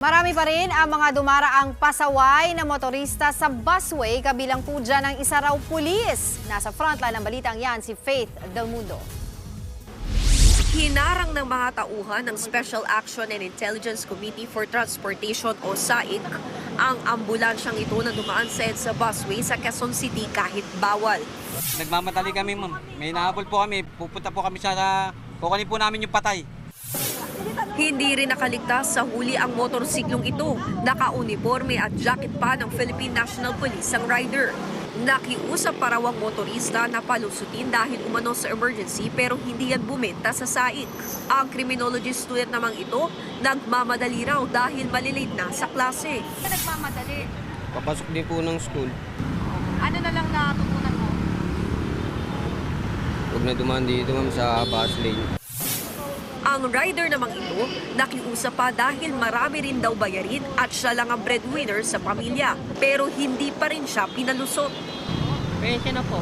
Marami pa rin ang mga dumaraang pasaway na motorista sa busway, kabilang po dyan ang isa raw pulis. Nasa frontline ng balitang yan si Faith Del Mundo. Hinarang ng mga tauhan ng Special Action and Intelligence Committee for Transportation o SAIC ang ambulansyang ito na dumaan sa EDSA busway sa Quezon City kahit bawal. Nagmamadali kami, ma'am. May nahabol po kami. Pupunta po kami sa kukunin po namin yung patay. Hindi rin nakaligtas sa huli ang motorsiklong ito. Naka-uniforme at jacket pa ng Philippine National Police ang rider. Nakiusap pa raw ang motorista na palusutin dahil umano sa emergency pero hindi yan bumenta sa SAIC. Ang criminology student namang ito, nagmamadali raw dahil malilate na sa klase. Nagmamadali. Papasok din po ng school. Ano na lang natutunan mo? Huwag na dumaan dito, ma'am, sa bus lane. Ang rider namang ito, nakiusap pa dahil marami rin daw bayarin at siya lang ang breadwinner sa pamilya. Pero hindi pa rin siya pinalusot. Pwede na po.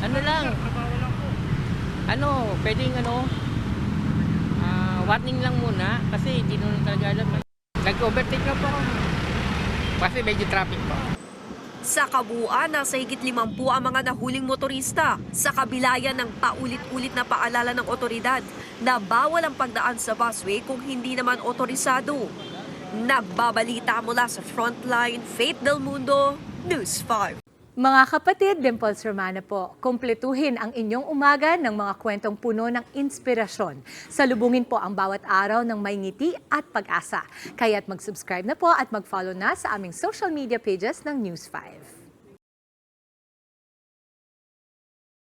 Ano lang? Pwedeng warning lang muna kasi hindi naman talaga alam. Nag-overtake na po ako. Kasi medyo traffic po. Sa kabuuan, nasa higit 50 ang mga nahuling motorista. Sa kabilayan ng paulit-ulit na paalala ng otoridad na bawal ang pagdaan sa busway kung hindi naman otorisado. Nagbabalita mula sa Frontline, Faith Del Mundo, News 5. Mga kapatid, Dimples Romana po, kumpletuhin ang inyong umaga ng mga kwentong puno ng inspirasyon. Salubungin po ang bawat araw ng may ngiti at pag-asa. Kaya't mag-subscribe na po at mag-follow na sa aming social media pages ng News 5.